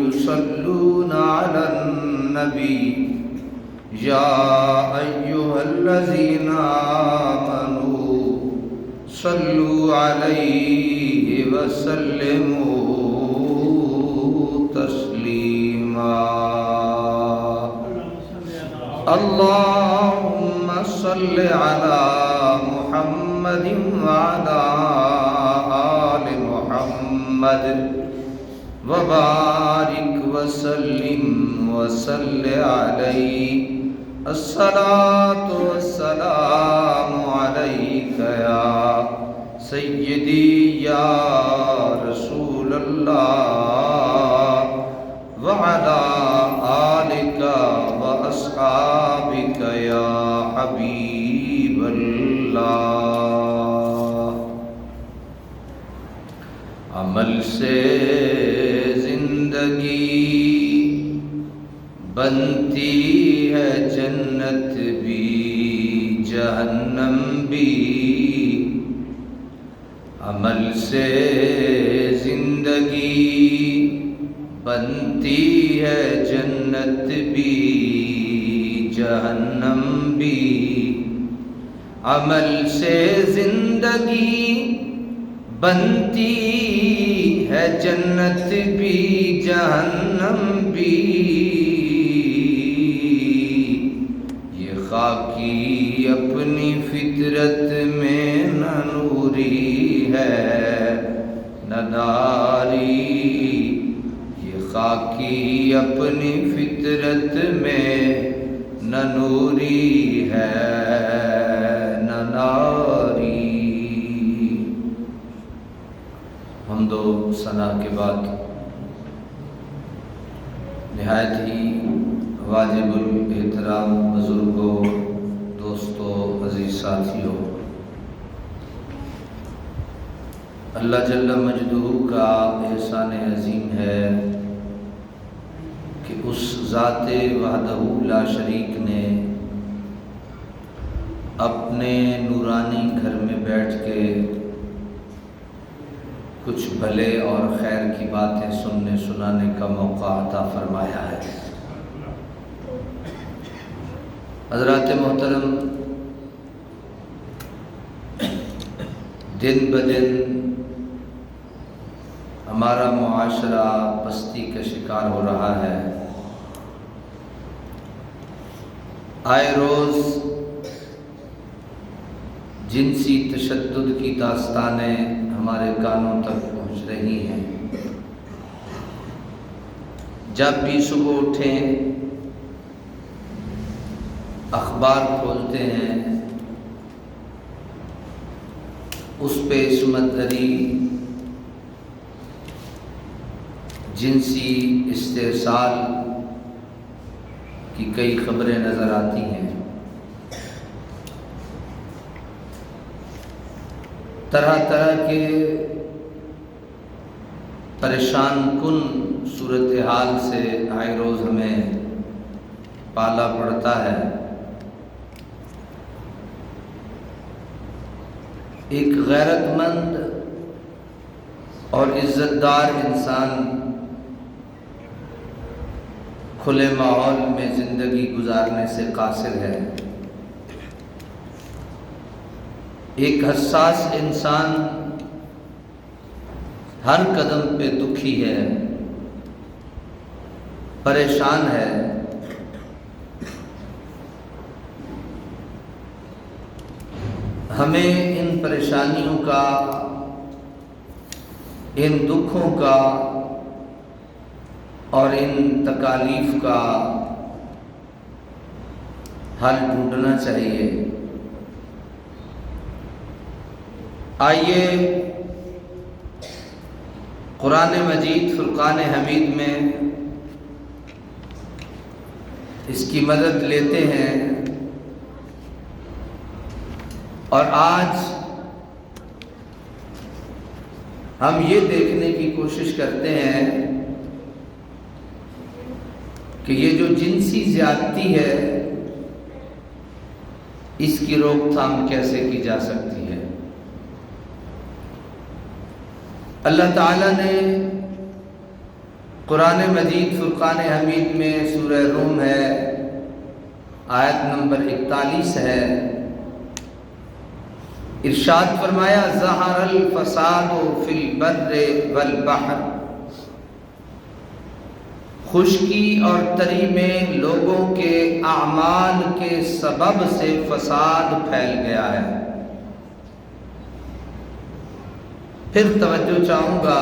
يصلون على النبي يا أيها الذين آمنوا صلوا عليه وسلموا تسليما اللهم صل على محمد وعلى آل محمد وبارك وسلم وصل عليه الصلاة والسلام عليك يا سيدي يا رسول الله وعلى آلك وأصحابك يا حبيب الله عمل سے زندگی بنتی ہے جنت بھی جہنم بھی عمل سے زندگی بنتی ہے جنت بھی جہنم بھی عمل سے زندگی بنتی ہے جنت بھی جہنم بھی یہ خاکی اپنی فطرت میں نہ نوری ہے نہ ناری یہ خاکی اپنی فطرت میں نہ نوری ہے نہ ناری حمد و ثنا کے بعد نہایت ہی واجب الاحترام بزرگوں، دوستوں، عزیز ساتھیوں، اللہ جل مجدہ کا احسان عظیم ہے کہ اس ذات وحدہ لا شریک نے اپنے نورانی گھر میں بیٹھ کے کچھ بھلے اور خیر کی باتیں سننے سنانے کا موقع عطا فرمایا ہے۔ حضرات محترم، دن بدن ہمارا معاشرہ پستی کا شکار ہو رہا ہے۔ آئے روز جنسی تشدد کی داستانیں ہمارے کانوں تک پہنچ رہی ہیں۔ جب بھی صبح اٹھیں، اخبار کھولتے ہیں، اس پہ عصمت دری، جنسی استحصال کی کئی خبریں نظر آتی ہیں۔ طرح طرح کے پریشان کن صورتحال سے آئے روز ہمیں پالا پڑتا ہے۔ ایک غیرت مند اور عزت دار انسان کھلے ماحول میں زندگی گزارنے سے قاصر ہے۔ ایک حساس انسان ہر قدم پہ دکھی ہے، پریشان ہے۔ ہمیں ان پریشانیوں کا، ان دکھوں کا اور ان تکالیف کا حل ڈھونڈنا چاہیے۔ آئیے قرآن مجید فرقان حمید میں اس کی مدد لیتے ہیں اور آج ہم یہ دیکھنے کی کوشش کرتے ہیں کہ یہ جو جنسی زیادتی ہے اس کی روک تھام کیسے کی جا سکتی ہے۔ اللہ تعالیٰ نے قرآن مجید فرقان حمید میں سورہ روم ہے، آیت نمبر 41 ہے۔ ارشاد فرمایا ظہر الفساد فی البر والبحر، خشکی اور تری میں لوگوں کے اعمال کے سبب سے فساد پھیل گیا ہے۔ پھر توجہ چاہوں گا،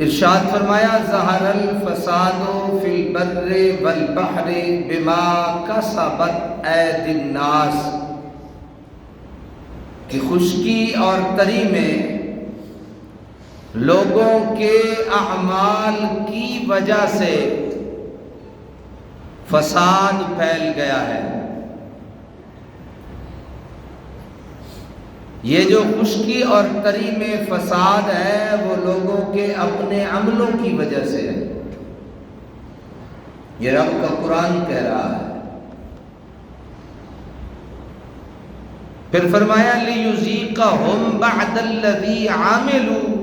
ارشاد فرمایا ظہر الفساد فی البر والبحر بما کسبت ایدی الناس، کہ خشکی اور تری میں لوگوں کے اعمال کی وجہ سے فساد پھیل گیا ہے۔ یہ جو خشکی اور تری میں فساد ہے وہ لوگوں کے اپنے عملوں کی وجہ سے ہے، یہ رب کا قرآن کہہ رہا ہے۔ پھر فرمایا لِيُذِيقَهُمْ بَعْدَ الَّذِي عَمِلُوا،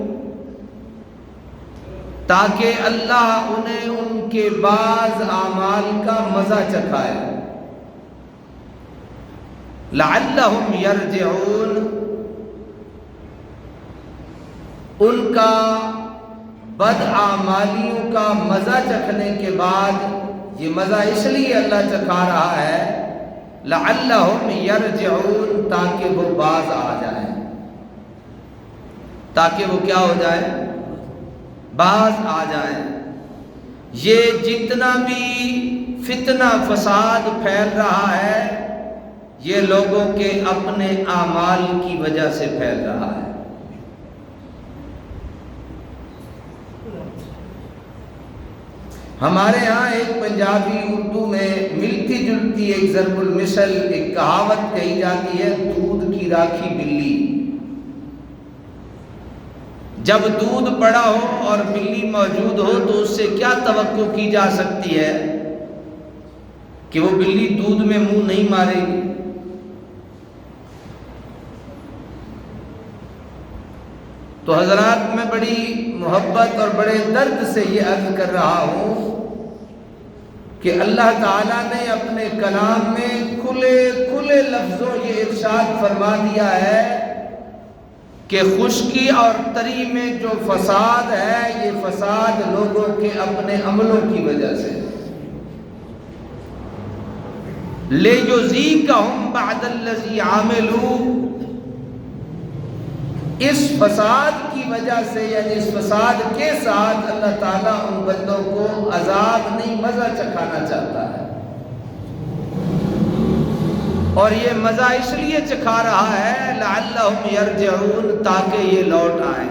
تاکہ اللہ انہیں ان کے بعض اعمال کا مزہ چکھائے۔ لَعَلَّهُمْ يَرْجِعُونَ، ان کا بدعمالیوں کا مزہ چکھنے کے بعد، یہ مزہ اس لیے اللہ چکھا رہا ہے لعلہم یرجعون، تاکہ وہ باز آ جائیں، تاکہ وہ کیا ہو جائے، باز آ جائیں۔ یہ جتنا بھی فتنہ فساد پھیل رہا ہے یہ لوگوں کے اپنے اعمال کی وجہ سے پھیل رہا ہے۔ ہمارے ہاں ایک پنجابی اردو میں ملتی جلتی ایک ضرب المثل، ایک کہاوت کہی جاتی ہے، دودھ کی راکھی بلی۔ جب دودھ پڑا ہو اور بلی موجود ہو تو اس سے کیا توقع کی جا سکتی ہے کہ وہ بلی دودھ میں منہ نہیں مارے گی؟ تو حضرات، میں بڑی محبت اور بڑے درد سے یہ عرض کر رہا ہوں کہ اللہ تعالیٰ نے اپنے کلام میں کھلے لفظوں یہ ارشاد فرما دیا ہے کہ خشکی اور تری میں جو فساد ہے یہ فساد لوگوں کے اپنے عملوں کی وجہ سے۔ لِيُذِيقَهُمْ بَعْدَ الَّذِي عَمِلُوا، اس فساد کی وجہ سے، یعنی اس فساد کے ساتھ اللہ تعالیٰ ان بندوں کو عذاب نہیں مزہ چکھانا چاہتا ہے، اور یہ مزہ اس لیے چکھا رہا ہے لعلہم یرجعون، تاکہ یہ لوٹ آئیں۔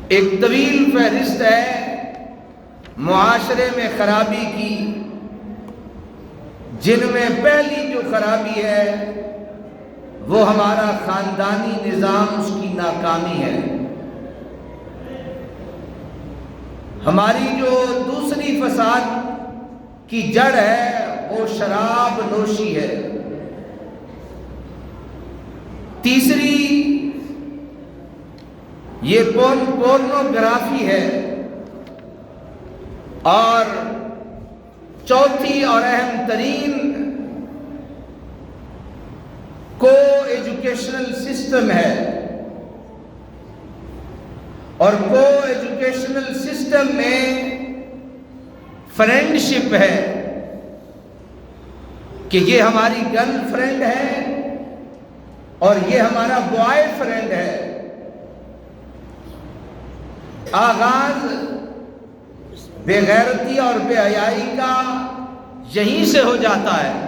ایک طویل فہرست ہے معاشرے میں خرابی کی، جن میں پہلی جو خرابی ہے وہ ہمارا خاندانی نظام، اس کی ناکامی ہے۔ ہماری جو دوسری فساد کی جڑ ہے وہ شراب نوشی ہے۔ تیسری یہ پورنوگرافی ہے، اور چوتھی اور اہم ترین کو ایجوکیشنل سسٹم ہے، اور کو ایجوکیشنل سسٹم میں فرینڈشپ ہے کہ یہ ہماری گرل فرینڈ ہے اور یہ ہمارا بوائے فرینڈ ہے۔ آغاز بے غیرتی اور بے حیائی کا یہیں سے ہو جاتا ہے۔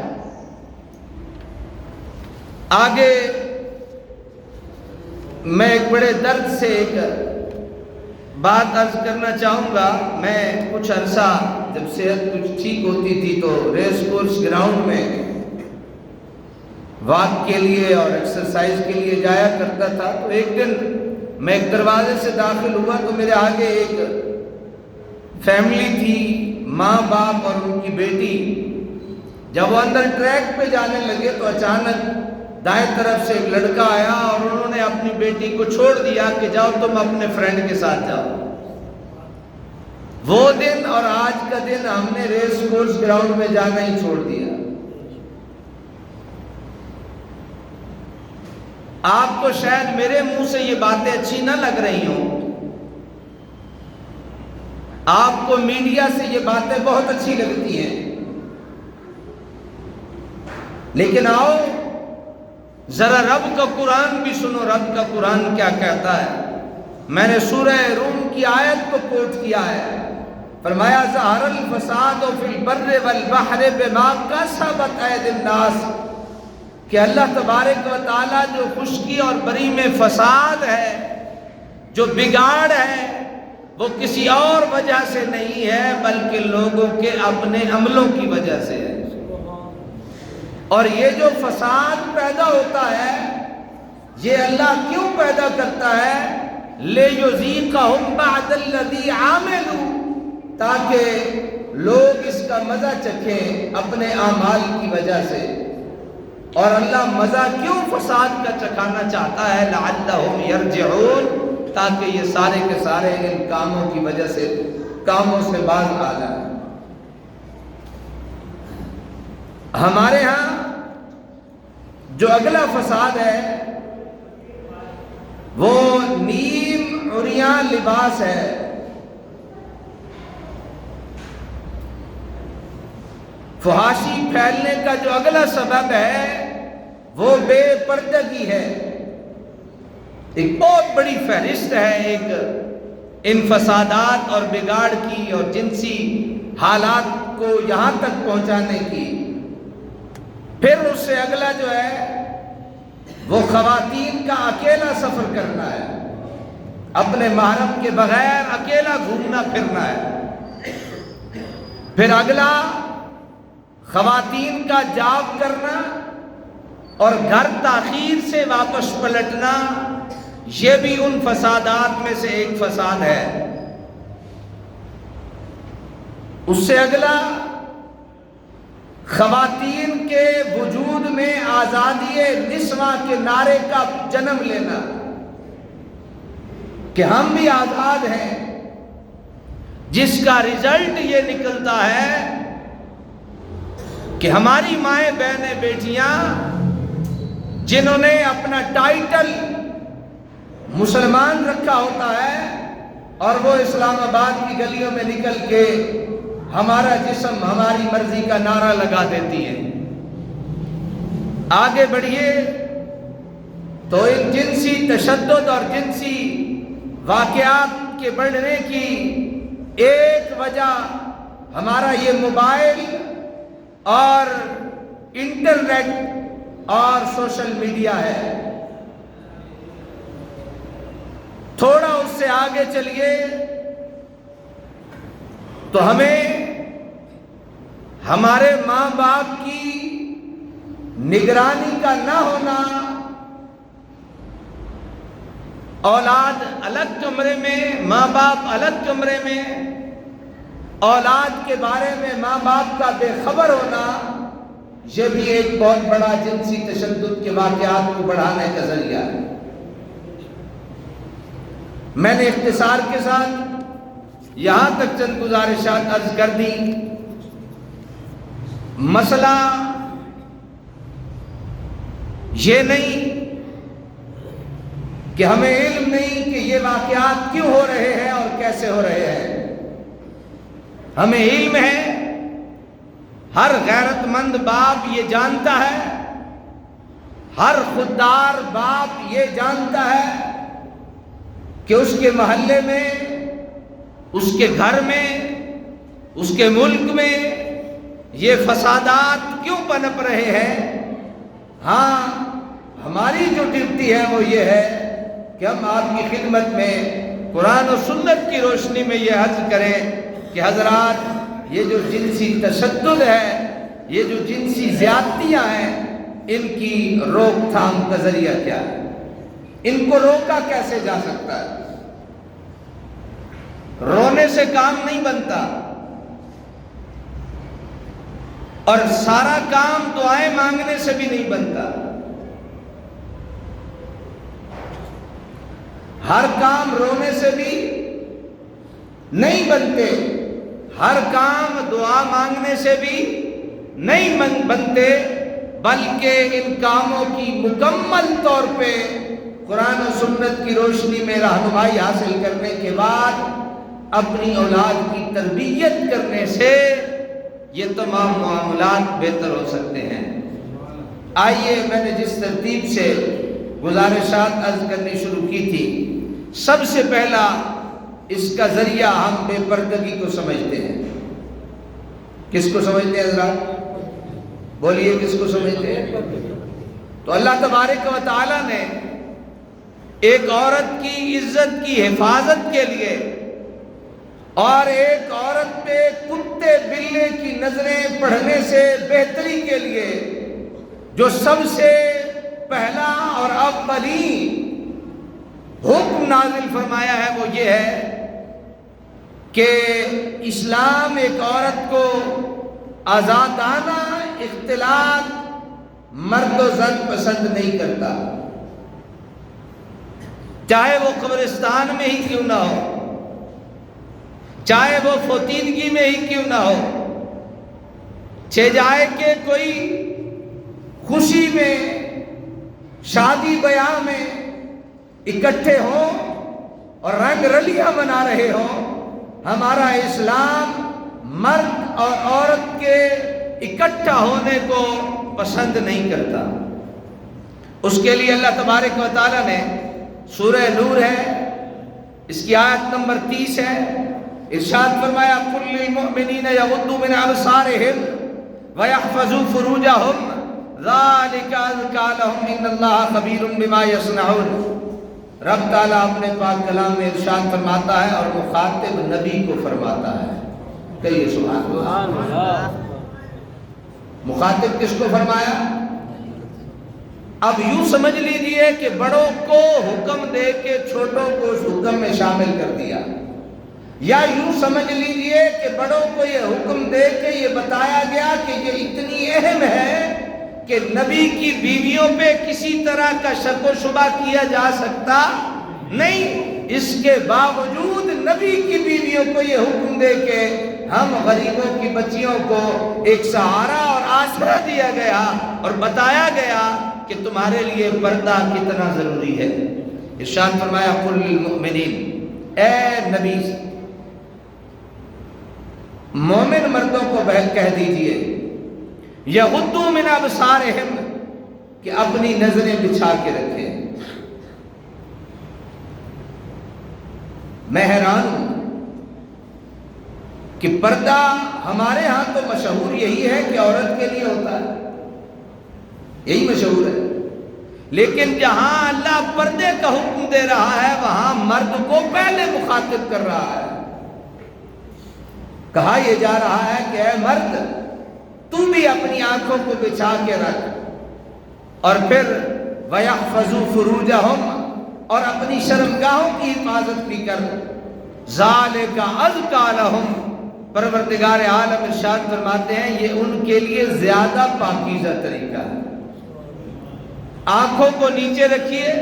آگے میں ایک بڑے درد سے ایک بات عرض کرنا چاہوں گا۔ میں کچھ عرصہ جب صحت کچھ ٹھیک ہوتی تھی تو ریس کورس گراؤنڈ میں واک کے لیے اور ایکسرسائز کے لیے جایا کرتا تھا۔ تو ایک دن میں ایک دروازے سے داخل ہوا تو میرے آگے ایک فیملی تھی، ماں باپ اور ان کی بیٹی۔ جب وہ اندر ٹریک پہ جانے لگے تو اچانک دائیں طرف سے ایک لڑکا آیا اور انہوں نے اپنی بیٹی کو چھوڑ دیا کہ جاؤ تم اپنے فرینڈ کے ساتھ جاؤ۔ وہ دن اور آج کا دن ہم نے ریس کورس گراؤنڈ میں جانا ہی چھوڑ دیا۔ آپ کو شاید میرے منہ سے یہ باتیں اچھی نہ لگ رہی ہوں، آپ کو میڈیا سے یہ باتیں بہت اچھی لگتی ہیں، لیکن آؤ ذرا رب کا قرآن بھی سنو، رب کا قرآن کیا کہتا ہے۔ میں نے سورہ روم کی آیت کو کوٹ کیا ہے، فرمایا ظہر الفساد فی البر والبحر بما کسبت ایدی الناس، کہ اللہ تبارک و تعالیٰ جو خشکی اور بری میں فساد ہے، جو بگاڑ ہے، وہ کسی اور وجہ سے نہیں ہے بلکہ لوگوں کے اپنے عملوں کی وجہ سے ہے۔ اور یہ جو فساد پیدا ہوتا ہے یہ اللہ کیوں پیدا کرتا ہے؟ لِيُذِيقَهُمْ بَعْدَ الَّذِي عَمِلُوا، تاکہ لوگ اس کا مزہ چکھیں اپنے اعمال کی وجہ سے۔ اور اللہ مزہ کیوں فساد کا چکھانا چاہتا ہے؟ لَعَلَّهُمْ يَرْجِعُونَ، تاکہ یہ سارے کے سارے ان کاموں کی وجہ سے کاموں سے باز آ جائیں۔ ہمارے ہاں جو اگلا فساد ہے وہ نیم عریاں لباس ہے۔ فحاشی پھیلنے کا جو اگلا سبب ہے وہ بے پردگی ہے۔ ایک بہت بڑی فہرست ہے ایک ان فسادات اور بگاڑ کی اور جنسی حالات کو یہاں تک پہنچانے کی۔ پھر اس سے اگلا جو ہے وہ خواتین کا اکیلا سفر کرنا ہے، اپنے محرم کے بغیر اکیلا گھومنا پھرنا ہے۔ پھر اگلا خواتین کا جاب کرنا اور گھر تاخیر سے واپس پلٹنا، یہ بھی ان فسادات میں سے ایک فساد ہے۔ اس سے اگلا خواتین کے وجود میں آزادی نسواں کے نعرے کا جنم لینا، کہ ہم بھی آزاد ہیں، جس کا رزلٹ یہ نکلتا ہے کہ ہماری مائیں بہنیں بیٹیاں جنہوں نے اپنا ٹائٹل مسلمان رکھا ہوتا ہے اور وہ اسلام آباد کی گلیوں میں نکل کے ہمارا جسم ہماری مرضی کا نعرہ لگا دیتی ہیں۔ آگے بڑھیے تو ان جنسی تشدد اور جنسی واقعات کے بڑھنے کی ایک وجہ ہمارا یہ موبائل اور انٹرنیٹ اور سوشل میڈیا ہے۔ تھوڑا اس سے آگے چلیے تو ہمیں ہمارے ماں باپ کی نگرانی کا نہ ہونا، اولاد الگ کمرے میں، ماں باپ الگ کمرے میں، اولاد کے بارے میں ماں باپ کا بے خبر ہونا، یہ بھی ایک بہت بڑا جنسی تشدد کے واقعات کو بڑھانے کا ذریعہ ہے۔ میں نے اختصار کے ساتھ یہاں تک چند گزارشات عرض کر دی۔ مسئلہ یہ نہیں کہ ہمیں علم نہیں کہ یہ واقعات کیوں ہو رہے ہیں اور کیسے ہو رہے ہیں، ہمیں علم ہے۔ ہر غیرت مند باپ یہ جانتا ہے، ہر خوددار باپ یہ جانتا ہے کہ اس کے محلے میں، اس کے گھر میں، اس کے ملک میں یہ فسادات کیوں پنپ رہے ہیں۔ ہاں، ہماری جو ڈیوٹی ہے وہ یہ ہے کہ ہم آپ کی خدمت میں قرآن و سنت کی روشنی میں یہ عرض کریں کہ حضرات، یہ جو جنسی تشدد ہے، یہ جو جنسی زیادتیاں ہیں، ان کی روک تھام کا ذریعہ کیا ہے، ان کو روکا کیسے جا سکتا ہے۔ رونے سے کام نہیں بنتا، اور سارا کام دعائیں مانگنے سے بھی نہیں بنتا۔ ہر کام رونے سے بھی نہیں بنتے، ہر کام دعا مانگنے سے بھی نہیں بنتے، بلکہ ان کاموں کی مکمل طور پہ قرآن و سنت کی روشنی میں رہنمائی حاصل کرنے کے بعد اپنی اولاد کی تربیت کرنے سے یہ تمام معاملات بہتر ہو سکتے ہیں۔ آئیے، میں نے جس ترتیب سے گزارشات عرض کرنی شروع کی تھی، سب سے پہلا اس کا ذریعہ ہم بے پردگی کو سمجھتے ہیں۔ کس کو سمجھتے ہیں حضرات؟ بولیے، کس کو سمجھتے ہیں؟ تو اللہ تبارک و تعالی نے ایک عورت کی عزت کی حفاظت کے لیے اور ایک عورت پہ کتے بلے کی نظریں پڑھنے سے بہتری کے لیے جو سب سے پہلا اور اولین حکم نازل فرمایا ہے وہ یہ ہے کہ اسلام ایک عورت کو آزادانہ اختلاط مرد و زن پسند نہیں کرتا، چاہے وہ قبرستان میں ہی کیوں نہ ہو، چاہے وہ فوتیدگی میں ہی کیوں نہ ہو، چھ جائے کہ کوئی خوشی میں، شادی بیاہ میں اکٹھے ہوں اور رنگ رلیاں منا رہے ہوں، ہمارا اسلام مرد اور عورت کے اکٹھا ہونے کو پسند نہیں کرتا۔ اس کے لیے اللہ تبارک و تعالی نے سورہ نور ہے، اس کی آیت نمبر 30 ہے، ارشاد فرمایا قُلْ لِلْمُؤْمِنِينَ يَغُضُّوا مِنْ أَبْصَارِهِمْ وَيَحْفَظُوا فُرُوجَهُمْ ذَلِكَ أَزْكَىٰ لَهُمْ إِنَّ اللَّهَ خَبِيرٌ بِمَا يَصْنَعُونَ۔ رب تعالیٰ اپنے پاک کلام میں ارشاد فرماتا ہے اور مخاطب نبی کو فرماتا ہے، کہیے سبحان اللہ۔ مخاطب کس کو فرمایا؟ اب یوں سمجھ لیجئے کہ بڑوں کو حکم دے کے چھوٹوں کو اس حکم میں شامل کر دیا، یا یوں سمجھ لیجئے کہ بڑوں کو یہ حکم دے کے یہ بتایا گیا کہ یہ اتنی اہم ہے کہ نبی کی بیویوں پہ کسی طرح کا شک و شبہ کیا جا سکتا نہیں، اس کے باوجود نبی کی بیویوں کو یہ حکم دے کے ہم غریبوں کی بچیوں کو ایک سہارا اور آسرا دیا گیا اور بتایا گیا کہ تمہارے لیے پردہ کتنا ضروری ہے۔ ارشاد فرمایا قُلْ لِلْمُؤْمِنِينَ، اے نبی مومن مردوں کو کہہ دیجئے یغضوا من ابصارہم، کہ اپنی نظریں بچھا کے رکھیں۔ میں حیران ہوں کہ پردہ ہمارے ہاں تو مشہور یہی ہے کہ عورت کے لیے ہوتا ہے، یہی مشہور ہے، لیکن جہاں اللہ پردے کا حکم دے رہا ہے وہاں مرد کو پہلے مخاطب کر رہا ہے۔ کہا یہ جا رہا ہے کہ اے مرد، تم بھی اپنی آنکھوں کو بچھا کے رکھ، اور پھر وَيَحْفَظُوا فُرُوجَهُمْ، اور اپنی شرمگاہوں کی حفاظت بھی کر، ذَلِكَ أَزْكَىٰ لَهُمْ، پروردگار عالم ارشاد فرماتے ہیں یہ ان کے لیے زیادہ پاکیزہ طریقہ ہے۔ آنکھوں کو نیچے رکھیے،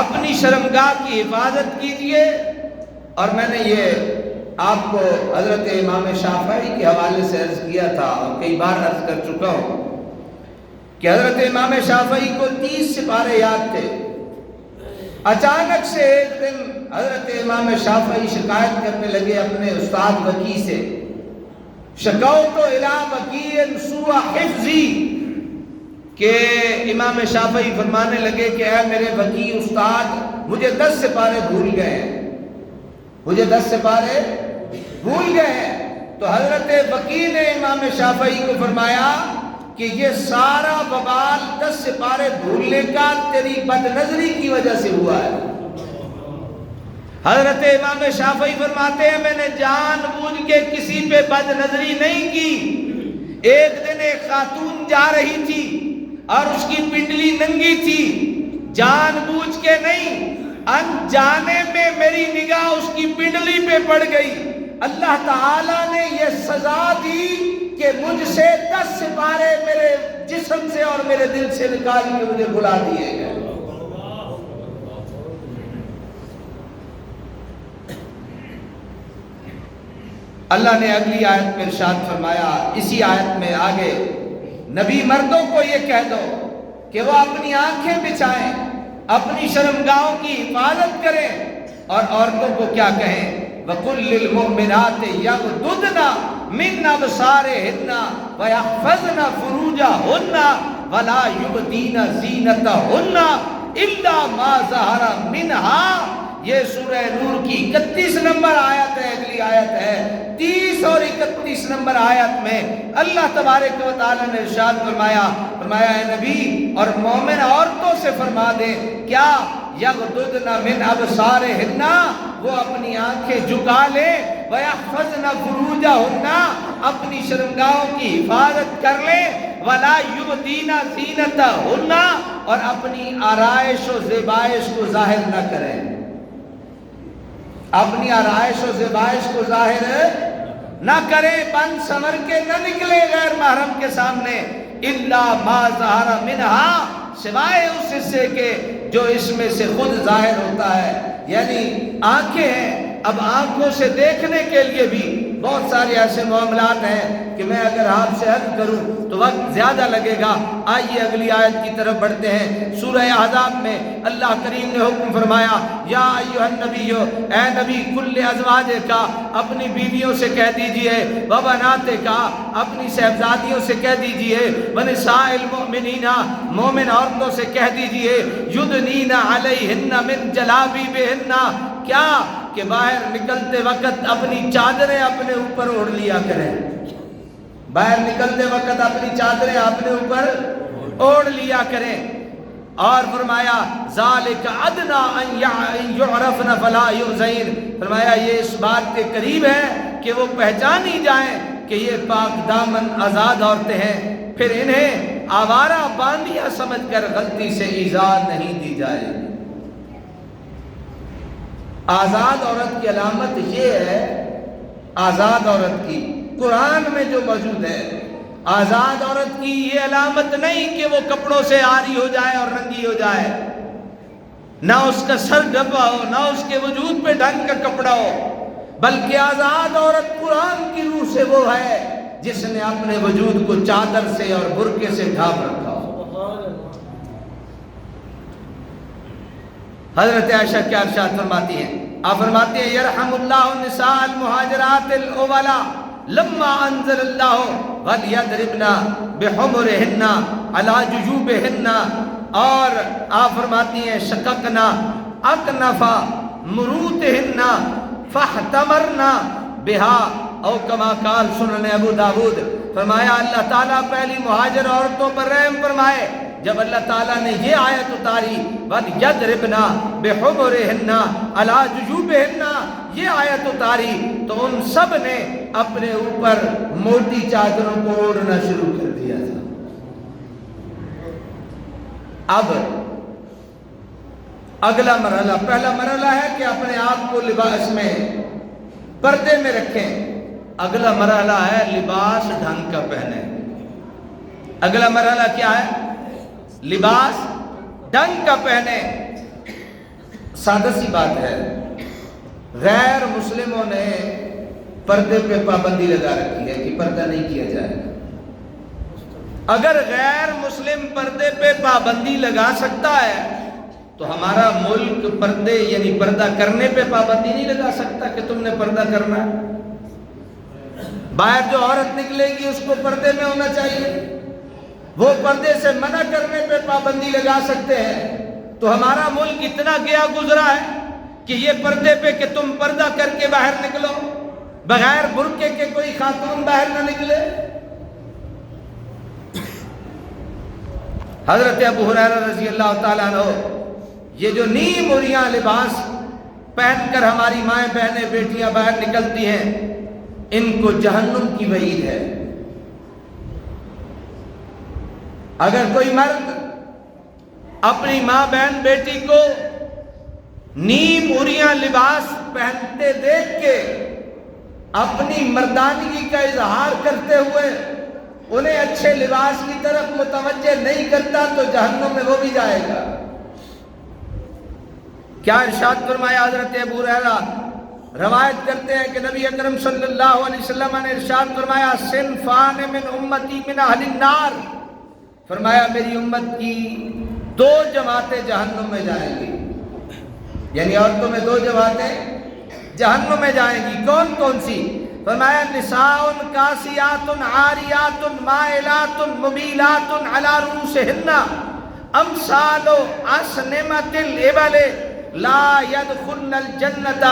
اپنی شرمگاہ کی حفاظت کیجئے۔ اور میں نے یہ آپ کو حضرت امام شافعی کے حوالے سے عرض کیا تھا اور کئی بار عرض کر چکا ہوں کہ حضرت امام شافعی کو 30 سپارے یاد تھے۔ اچانک سے ایک دن حضرت امام شافعی شکایت کرنے لگے اپنے استاد وکی سے، شکوت الی وکی سوء حفظی، کہ امام شافعی فرمانے لگے کہ اے میرے وکی استاد، مجھے 10 سپارے بھول گئے ہیں، مجھے 10 سپارے بھول گئے ہیں۔ تو حضرت وکی نے امام شافعی کو فرمایا کہ یہ سارا وبال 10 سپارے بھولنے کا تیری بد نظری کی وجہ سے ہوا ہے۔ حضرت امام شافعی فرماتے ہیں میں نے جان بوجھ کے کسی پہ بد نظری نہیں کی۔ ایک دن ایک خاتون جا رہی تھی اور اس کی پنڈلی ننگی تھی، جان بوجھ کے نہیں، انجانے میں میری نگاہ اس کی پنڈلی پہ پڑ گئی۔ اللہ تعالیٰ نے یہ سزا دی کہ مجھ سے 10 سپارے میرے جسم سے اور میرے دل سے نکال کے مجھے بلا دیے گئے۔ اللہ نے اگلی آیت میں ارشاد فرمایا، اسی آیت میں آگے، نبی مردوں کو یہ کہہ دو کہ وہ اپنی آنکھیں بچھائیں، اپنی شرمگاہوں کی حفاظت کریں، اور عورتوں کو کیا کہیں؟ وَقُلْ لِلْمُؤْمِنَاتِ يَغْضُضْنَ مِنْ أَبْصَارِهِنَّ وَيَحْفَظْنَ فُرُوجَهُنَّ وَلَا يُبْدِينَ زِينَتَهُنَّ إِلَّا مَا ظَهَرَ مِنْهَا۔ یہ سورہ نور کی 31 نمبر آیت ہے، اگلی آیت ہے 30 اور 31 نمبر آیت میں اللہ تبارک و تعالی نے ارشاد فرمایا اے نبی اور مومن عورتوں سے فرما دے، کیا یغضضن من ابصارہن، وہ اپنی آنکھیں جھکا لے، ویحفظن فروجہن، اپنی شرمگاہوں کی حفاظت کر لے، ولا یبدین زینتہن، اور اپنی آرائش و زیبائش کو ظاہر نہ کریں، اپنی آرائش و زیبائش کو ظاہر نہ کریں، بن سمر کے نہ نکلے غیر محرم کے سامنے، الا ما ظہر منہا، سوائے اس حصے کے جو اس میں سے خود ظاہر ہوتا ہے، یعنی آنکھیں ہیں۔ اب آنکھوں سے دیکھنے کے لیے بھی بہت سارے ایسے معاملات ہیں کہ میں اگر آپ سے عرض کروں تو وقت زیادہ لگے گا۔ آئیے اگلی آیت کی طرف بڑھتے ہیں۔ سورہ احزاب میں اللہ کریم نے حکم فرمایا، یا ایھا النبی، اے نبی، کل ازواج کا، اپنی بیویوں سے کہہ دیجئے، وبنات کا، اپنی صاحبزادیوں سے کہہ دیجئے، ونساء المؤمنین، مومن عورتوں سے کہہ دیجئے، یدنین علیہن من جلابیبہن، کیا کہ باہر نکلتے وقت اپنی چادریں اپنے اوپر اوڑھ لیا کریں، باہر نکلتے وقت اپنی چادریں اپنے اوپر اوڑھ لیا کریں، اور فرمایا ذالک ادنی ان یعرفن فلا یؤذین، فرمایا یہ اس بات کے قریب ہے کہ وہ پہچانی جائیں کہ یہ پاک دامن آزاد عورتیں ہیں، پھر انہیں آوارہ باندیاں سمجھ کر غلطی سے ایذا نہیں دی جائے گی۔ آزاد عورت کی علامت یہ ہے، آزاد عورت کی قرآن میں جو موجود ہے، آزاد عورت کی یہ علامت نہیں کہ وہ کپڑوں سے عاری ہو جائے اور رنگی ہو جائے، نہ اس کا سر ڈبا ہو، نہ اس کے وجود پہ ڈھنگ کا کپڑا ہو، بلکہ آزاد عورت قرآن کی روح سے وہ ہے جس نے اپنے وجود کو چادر سے اور برقعے سے ڈھانپ رکھا ہو۔ حضرت عائشہ کیا ارشاد فرماتی ہیں؟ آپ فرماتی ہیں، یرحم اللہ النساء المہاجرات الاولا لما انزل اللہ ولیضربن بحمرہن علی جیوبہن، اور آپ فرماتی ہیں شققنا اکنف مروتہن فاحتمرنا بہا، او کما قال سنن ابو داود، فرمایا اللہ تعالیٰ پہلی مہاجر عورتوں پر رحم فرمائے، جب اللہ تعالیٰ نے یہ آیت اتاری وَلْيَضْرِبْنَ بِحُمُرِهِنَّ عَلَى جُجُوبِهِنَّ، یہ آیت اتاری تو ان سب نے اپنے اوپر موٹی چادروں کو اوڑھنا شروع کر دیا تھا۔ اب اگلا مرحلہ، پہلا مرحلہ ہے کہ اپنے آپ کو لباس میں پردے میں رکھیں، اگلا مرحلہ ہے لباس ڈھنگ کا پہنے۔ اگلا مرحلہ کیا ہے؟ لباس ڈھنگ کا پہنے۔ سادہ سی بات ہے، غیر مسلموں نے پردے پہ پابندی لگا رکھی ہے کہ پردہ نہیں کیا جائے گا۔ اگر غیر مسلم پردے پہ پابندی لگا سکتا ہے تو ہمارا ملک پردے یعنی پردہ کرنے پہ پابندی نہیں لگا سکتا کہ تم نے پردہ کرنا ہے۔ باہر جو عورت نکلے گی اس کو پردے میں ہونا چاہیے، وہ پردے سے منع کرنے پہ پابندی لگا سکتے ہیں، تو ہمارا ملک اتنا گیا گزرا ہے کہ یہ پردے پہ کہ تم پردہ کر کے باہر نکلو، بغیر برقعے کے کوئی خاتون باہر نہ نکلے۔ حضرت ابو ہریرہ رضی اللہ تعالیٰ عنہ یہ جو نیم عریاں لباس پہن کر ہماری مائیں بہنیں بیٹیاں باہر نکلتی ہیں، ان کو جہنم کی وعید ہے۔ اگر کوئی مرد اپنی ماں بہن بیٹی کو نیم عریاں لباس پہنتے دیکھ کے اپنی مردانگی کا اظہار کرتے ہوئے انہیں اچھے لباس کی طرف متوجہ نہیں کرتا تو جہنم میں وہ بھی جائے گا۔ کیا ارشاد فرمایا حضرت ابو ہریرہ روایت کرتے ہیں کہ نبی اکرم صلی اللہ علیہ وسلم نے ارشاد فرمایا صنفان من امتی من اہل النار، فرمایا میری امت کی دو جماعتیں جہنم میں جائیں گی، یعنی عورتوں میں دو جماعتیں جہنم میں جائیں گی۔ کون کون سی؟ فرمایا نساء کاسیات عاریات مائلات ممیلات علی رؤوسہن امثال اسنمۃ الابل لا يدخلن الجنۃ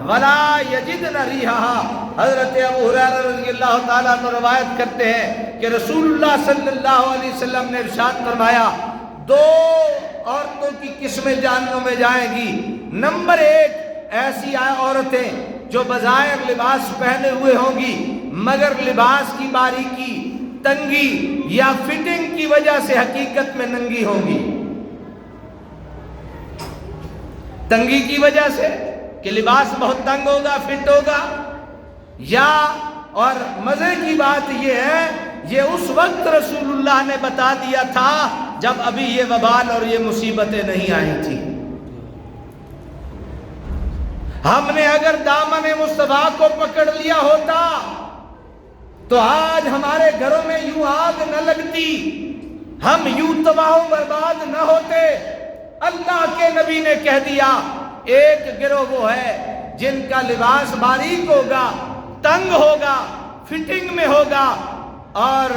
ولا یجدن ریحہا۔ حضرت ابو ہریرہ رضی اللہ تعالیٰ عنہ روایت کرتے ہیں کہ رسول اللہ صلی اللہ علیہ وسلم نے ارشاد فرمایا دو عورتوں کی قسمیں جہنم میں جائیں گی۔ نمبر ایک، ایسی عورتیں جو بظاہر لباس پہنے ہوئے ہوں گی مگر لباس کی باریکی، تنگی یا فٹنگ کی وجہ سے حقیقت میں ننگی ہوں گی۔ تنگی کی وجہ سے کہ لباس بہت تنگ ہوگا، فٹ ہوگا، یا اور مزے کی بات یہ ہے یہ اس وقت رسول اللہ نے بتا دیا تھا جب ابھی یہ وبال اور یہ مصیبتیں نہیں آئی تھیں۔ ہم نے اگر دامن مصطفیٰ کو پکڑ لیا ہوتا تو آج ہمارے گھروں میں یوں آگ نہ لگتی، ہم یوں تباہ و برباد نہ ہوتے۔ اللہ کے نبی نے کہہ دیا ایک گروہ وہ ہے جن کا لباس باریک ہوگا، تنگ ہوگا، فٹنگ میں ہوگا، اور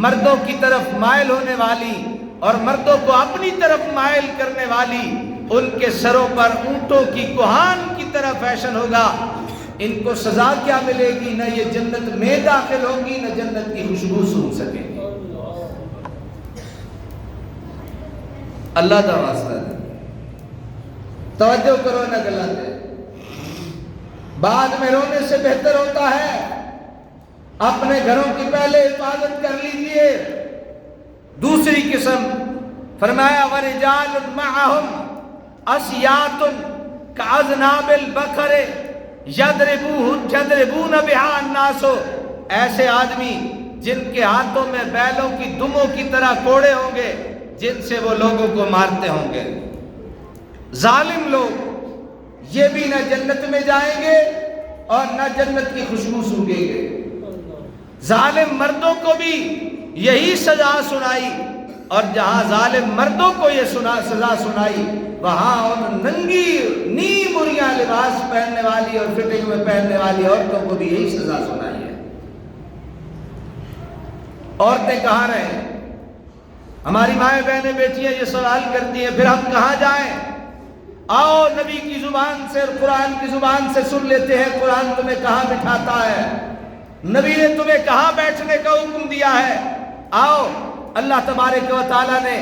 مردوں کی طرف مائل ہونے والی اور مردوں کو اپنی طرف مائل کرنے والی، ان کے سروں پر اونٹوں کی کوہان کی طرح فیشن ہوگا۔ ان کو سزا کیا ملے گی؟ نہ یہ جنت میں داخل ہوں گی، نہ جنت کی خوشبو سونگھ سکیں گی۔ اللہ دا واسطہ ہے، توجہ کرو نہ غلط ہے۔ بعد میں رونے سے بہتر ہوتا ہے اپنے گھروں کی پہلے حفاظت کر لیجئے۔ دوسری قسم فرمایا وَرِجَالٌ مَعَهُمْ أَسْيَاطٌ كَأَذْنَابِ الْبَقَرِ يَضْرِبُونَ بِهَا النَّاسُ، ایسے آدمی جن کے ہاتھوں میں بیلوں کی دموں کی طرح کوڑے ہوں گے جن سے وہ لوگوں کو مارتے ہوں گے۔ ظالم لوگ یہ بھی نہ جنت میں جائیں گے اور نہ جنت کی خوشبو سونگیں گے۔ ظالم مردوں کو بھی یہی سزا سنائی، اور جہاں ظالم مردوں کو یہ سزا سنائی وہاں ان ننگی نی مریاں لباس پہننے والی اور فٹنگ میں پہننے والی عورتوں کو بھی یہی سزا سنائی ہے۔ عورتیں کہاں رہیں؟ ہماری مائیں بہنیں بیٹیاں یہ سوال کرتی ہیں پھر ہم کہاں جائیں؟ آؤ نبی کی زبان سے اور قرآن کی زبان سے سن لیتے ہیں قرآن تمہیں کہاں بٹھاتا ہے، نبی نے تمہیں کہاں بیٹھنے کا حکم دیا ہے۔ آؤ، اللہ تبارک و تعالیٰ نے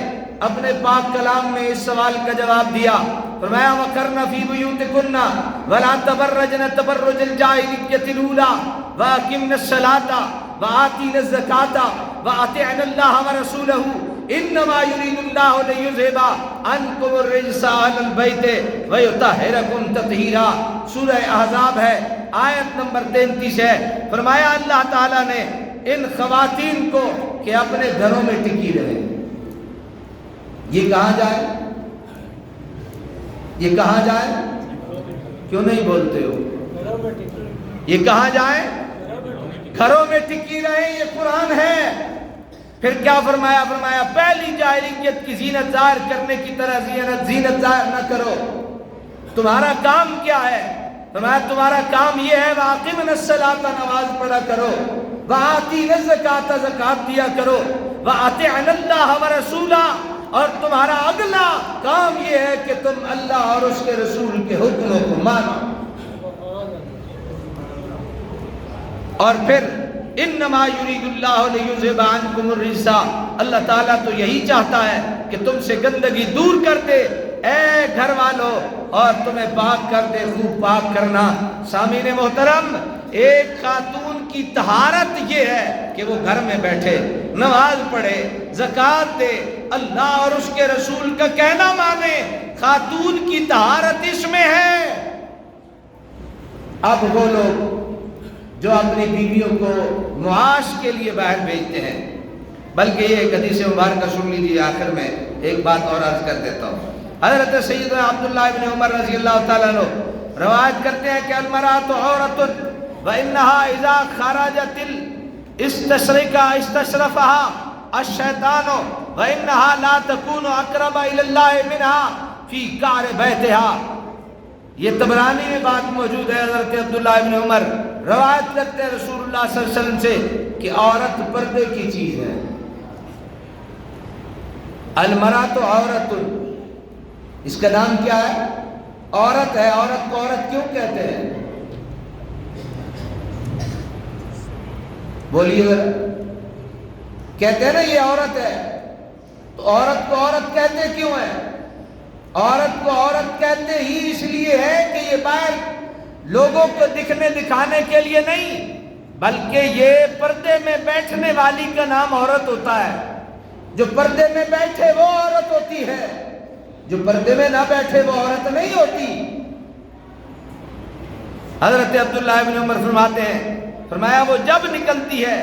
اپنے پاک کلام میں اس سوال کا جواب دیا، فرمایا وَقَرْنَ فِي بُيُوتِكُنَّ وَلَا تَبَرَّجْنَ تَبَرُّجَ الْجَاهِلِيَّةِ الْأُولَىٰ وَأَقِمْنَ الصَّلَاةَ وَآتِينَ الزَّكَاةَ وَأَطِعْنَ اللَّهَ وَرَسُولَهُ إِنَّمَا يُرِيدُ اللَّهُ لِيُذْهِبَ عَنكُمُ الرِّجْسَ أَهْلَ الْبَيْتِ وَيُطَهِّرَكُمْ تَطْهِيرًا۔ سورہ احزاب ہے، آیت نمبر 33 ہے۔ فرمایا اللہ تعالیٰ نے ان خواتین کو کہ اپنے گھروں میں ٹکی رہے۔ یہ کہاں جائے؟ یہ کہاں جائے؟ کیوں نہیں بولتے ہو؟ یہ کہاں جائے؟ گھروں میں ٹکی رہے، یہ قرآن ہے۔ پھر کیا فرمایا؟ فرمایا پہلی جاہلیت کی زینت ظاہر کرنے کی طرح زینت ظاہر نہ کرو۔ تمہارا کام کیا ہے؟ فرمایا تمہارا کام یہ ہے وَأَقِمْنَ الصَّلَاةَ، نماز پڑھا کرو، وَآتِينَ الزَّكَاةَ، زکات دیا کرو، وَأَطِعْنَ اللَّهَ وَرَسُولَهُ، اور تمہارا اگلا کام یہ ہے کہ تم اللہ اور اس کے رسول کے حکموں کو مانو۔ اور پھر انما یرید اللہ لیذھب عنکم الرجس، اللہ تعالیٰ تو یہی چاہتا ہے کہ تم سے گندگی دور کر دے اے گھر والوں، اور تمہیں پاک کر دے، خوب پاک کرنا۔ سامعین محترم، ایک خاتون کی طہارت یہ ہے کہ وہ گھر میں بیٹھے، نماز پڑھے، زکات دے، اللہ اور اس کے رسول کا کہنا مانے۔ خاتون کی طہارت اس میں ہے۔ اب وہ لوگ جو اپنی بیویوں کو معاش کے لیے باہر بھیجتے ہیں، بلکہ یہ ایک حدیث مبارکہ سن لیجیے، آخر میں ایک بات اور عرض کر دیتا ہوں۔ حضرت سیدنا عبداللہ ابن عمر رضی اللہ تعالیٰ عنہ روایت کرتے ہیں کہ المرأۃ عورۃ وانہا اذا خرجت استشرفها الشیطان وانہا لا تکون اقرب الی اللہ منہا فی قعر بیتہا. یہ طبرانی میں بات موجود ہے. حضرت عبداللہ ابن عمر روایت کرتے ہیں رسول اللہ صلی اللہ علیہ وسلم سے کہ عورت پردے کی چیز ہے. المرأۃ عورت، اس کا نام کیا ہے؟ عورت ہے. عورت کو عورت کیوں کہتے ہیں؟ بولیے ذرا. کہتے ہیں نا یہ عورت ہے، تو عورت کو عورت کہتے کیوں ہے؟ عورت کو عورت کہتے ہی اس لیے ہے کہ یہ باہر لوگوں کو دکھنے دکھانے کے لیے نہیں، بلکہ یہ پردے میں بیٹھنے والی کا نام عورت ہوتا ہے. جو پردے میں بیٹھے وہ عورت ہوتی ہے، جو پردے میں نہ بیٹھے وہ عورت نہیں ہوتی. حضرت عبداللہ ابن عمر فرماتے ہیں، فرمایا وہ جب نکلتی ہے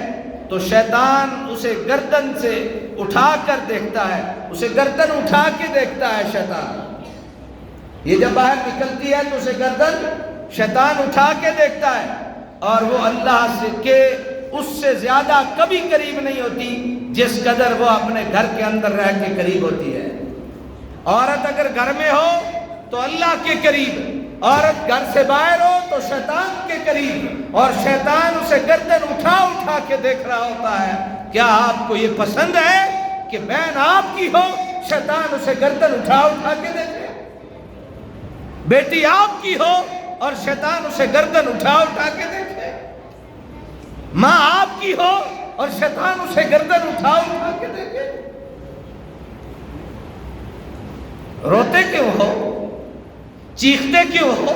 تو شیطان اسے گردن سے اٹھا کر دیکھتا ہے، اسے گردن اٹھا کے دیکھتا ہے شیطان. یہ جب باہر نکلتی ہے تو اسے گردن شیطان اٹھا کے دیکھتا ہے، اور وہ اللہ سے کے اس سے زیادہ کبھی قریب نہیں ہوتی جس قدر وہ اپنے گھر کے اندر رہ کے قریب ہوتی ہے. عورت اگر گھر میں ہو تو اللہ کے قریب، عورت گھر سے باہر ہو تو شیطان کے قریب، اور شیطان اسے گردن اٹھا اٹھا کے دیکھ رہا ہوتا ہے. کیا آپ کو یہ پسند ہے کہ بہن آپ کی ہو شیطان اسے گردن اٹھا اٹھا کے دیکھے؟ بیٹی آپ کی ہو اور شیطان اسے گردن اٹھا اٹھا کے دیکھے؟ ماں آپ کی ہو اور شیطان اسے گردن اٹھا اٹھا کے دیکھے؟ روتے کیوں ہو؟ چیختے کیوں ہو؟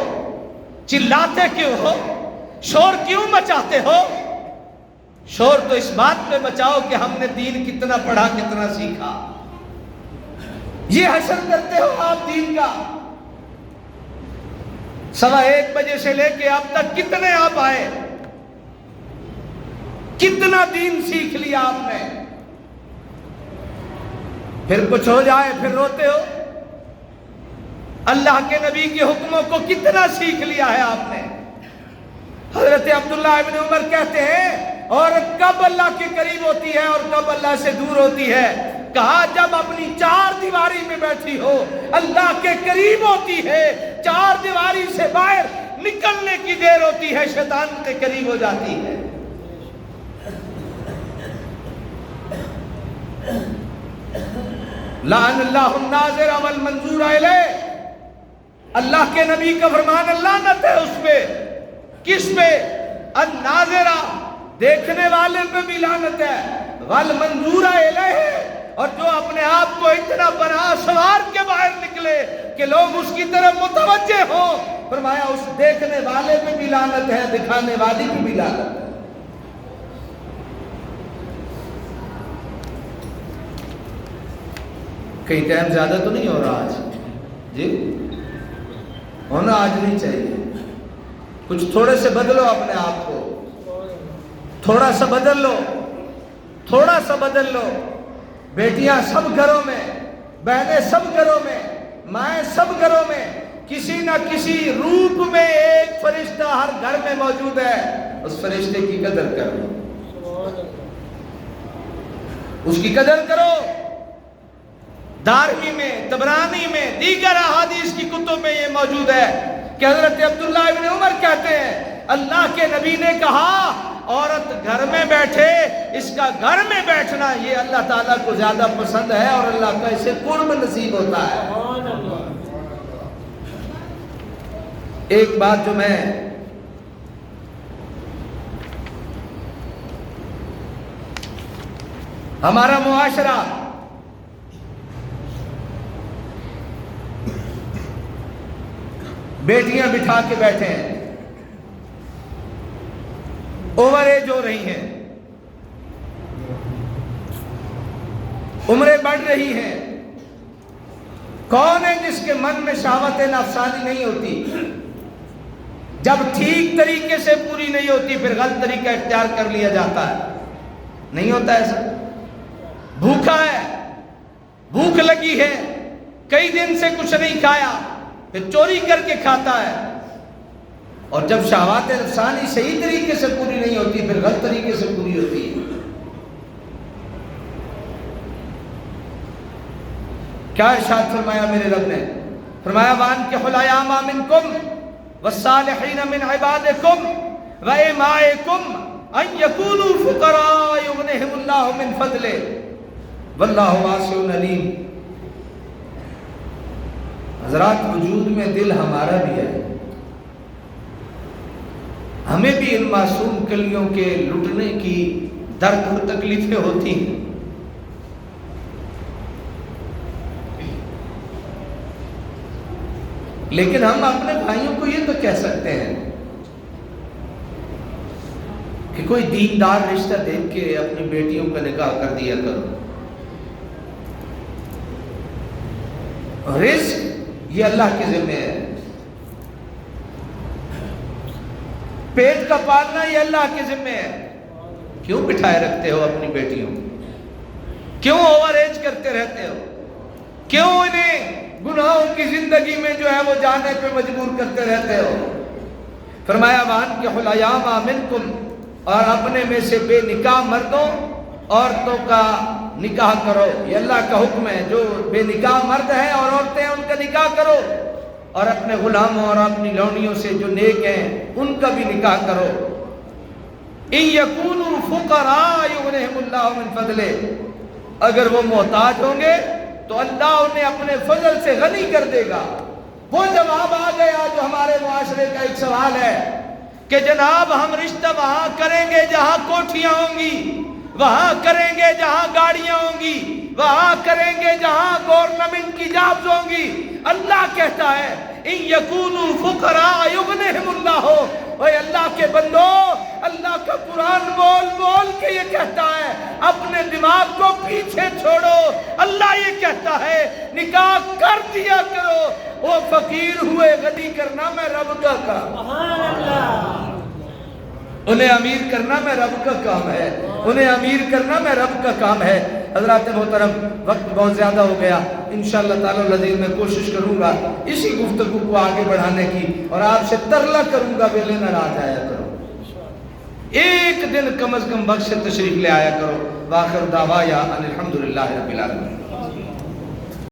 چلاتے کیوں ہو؟ شور کیوں مچاتے ہو؟ شور تو اس بات پہ مچاؤ کہ ہم نے دین کتنا پڑھا، کتنا سیکھا. یہ حشر کرتے ہو آپ دین کا. 1:15 بجے سے لے کے اب تک کتنے آپ آئے، کتنا دین سیکھ لیا آپ نے، پھر کچھ ہو جائے پھر روتے ہو. اللہ کے نبی کے حکموں کو کتنا سیکھ لیا ہے آپ نے. حضرت عبداللہ ابن عمر کہتے ہیں عورت کب اللہ کے قریب ہوتی ہے اور کب اللہ سے دور ہوتی ہے؟ کہا جب اپنی 4 دیواری میں بیٹھی ہو اللہ کے قریب ہوتی ہے، 4 دیواری سے باہر نکلنے کی دیر ہوتی ہے شیطان کے قریب ہو جاتی ہے. لعن اللہ الناظر والمنظور الیہ. اللہ کے نبی کا فرمان لعنت ہے اس پہ. کس پہ؟ الناظرہ، دیکھنے والے پہ بھی لعنت ہے، والمنظور الیہ، اور جو اپنے آپ کو اتنا بنا سوار کے باہر نکلے کہ لوگ اس کی طرف متوجہ ہوں، فرمایا اس دیکھنے والے پہ بھی لعنت ہے، دکھانے والی پہ بھی لعنت ہے. کہیں ٹائم زیادہ تو نہیں ہو رہا آج؟ جی ہونا آج نہیں چاہیے. کچھ تھوڑے سے بدلو اپنے آپ کو، تھوڑا سا بدل لو، تھوڑا سا بدل لو. بیٹیاں سب گھروں میں، بہنیں سب گھروں میں، مائیں سب گھروں میں، کسی نہ کسی روپ میں ایک فرشتہ ہر گھر میں موجود ہے. اس فرشتے کی قدر کرو، اس کی قدر کرو. دارمی میں، طبرانی میں، دیگر احادیث کی کتب میں یہ موجود ہے کہ حضرت عبداللہ ابن عمر کہتے ہیں اللہ کے نبی نے کہا عورت گھر میں بیٹھے، اس کا گھر میں بیٹھنا یہ اللہ تعالیٰ کو زیادہ پسند ہے اور اللہ کا اسے قرب نصیب ہوتا ہے. ایک بات جو میں ہمارا معاشرہ بیٹیاں بٹھا کے بیٹھے ہیں، اوور ایج ہو رہی ہیں، عمریں بڑھ رہی ہیں. کون ہے جس کے من میں شہوت نفسانی نہیں ہوتی؟ جب ٹھیک طریقے سے پوری نہیں ہوتی پھر غلط طریقہ اختیار کر لیا جاتا ہے. نہیں ہوتا ایسا؟ بھوکا ہے، بھوک لگی ہے، کئی دن سے کچھ نہیں کھایا، پھر چوری کر کے کھاتا ہے، اور جب شہوات انسانی صحیح طریقے سے پوری نہیں ہوتی پھر غلط طریقے سے پوری ہوتی ہے۔ کیا ارشاد فرمایا میرے رب نے؟ فرمایا وَأَنكِحُوا الْأَيَامَ مِنكُمْ وَالصَّالِحِينَ مِنْ عِبَادِكُمْ وَإِمَائِكُمْ أَن يَكُونُوا فُقَرَاءَ يُغْنِهِمُ اللَّهُ مِنْ فَضْلِهِ وَاللَّهُ وَاسِعٌ عَلِيمٌ۔ حضرات، وجود میں دل ہمارا بھی ہے، ہمیں بھی ان معصوم کلیوں کے لٹنے کی درد اور تکلیفیں ہوتی ہیں، لیکن ہم اپنے بھائیوں کو یہ تو کہہ سکتے ہیں کہ کوئی دیندار رشتہ دیکھ کے اپنی بیٹیوں کا نکاح کر دیا کرو۔ رزق یہ اللہ کے ذمہ ہے، پیٹ کا پالنا یہ اللہ کے ذمہ ہے۔ کیوں بٹھائے رکھتے ہو اپنی بیٹیوں؟ کیوں اوور ایج کرتے رہتے ہو؟ کیوں انہیں گناہوں کی زندگی میں جو ہے وہ جانے پہ مجبور کرتے رہتے ہو؟ فرمایا وَأَنكِحُوا الْأَيَامَ مِنكُمْ، اور اپنے میں سے بے نکاح مردوں عورتوں کا نکاح کرو، یہ اللہ کا حکم ہے۔ جو بے نکاح مرد ہیں اور عورتیں ہیں ان کا نکاح کرو، اور اپنے غلاموں اور اپنی لونیوں سے جو نیک ہیں ان کا بھی نکاح کرو۔ إِن يَكُونُوا فُقَرَاءَ يُغْنِهِمُ اللَّهُ مِنْ فَضْلِهِ، اگر وہ محتاج ہوں گے تو اللہ انہیں اپنے فضل سے غنی کر دے گا۔ وہ جواب آ گیا جو ہمارے معاشرے کا ایک سوال ہے کہ جناب ہم رشتہ وہاں کریں گے جہاں کوٹھیاں ہوں گی، وہاں کریں گے جہاں گاڑیاں ہوں گی، وہاں کریں گے جہاں گورنمنٹ کی جابز ہوں گی۔ اللہ کہتا ہے ان یکونوا فقراء یغنہم اللہ، اے اللہ کے بندو، اللہ کا قرآن بول بول کے یہ کہتا ہے اپنے دماغ کو پیچھے چھوڑو۔ اللہ یہ کہتا ہے نکاح کر دیا کرو، وہ فقیر ہوئے غنی کرنا میں رب کا کام، سبحان اللہ، انہیں امیر کرنا میں رب کا کام ہے، انہیں امیر کرنا میں رب کا کام ہے۔ حضرات محترم، وقت بہت زیادہ ہو گیا، انشاءاللہ تعالی العزیز میں کوشش کروں گا اسی گفتگو کو آگے بڑھانے کی، اور آپ سے ترلا کروں گا ویلے نہ آ جایا کرو، ایک دن کم از کم وقت سے تشریف لے آیا کرو۔ وآخر دعوایا ان الحمدللہ رب العالمین۔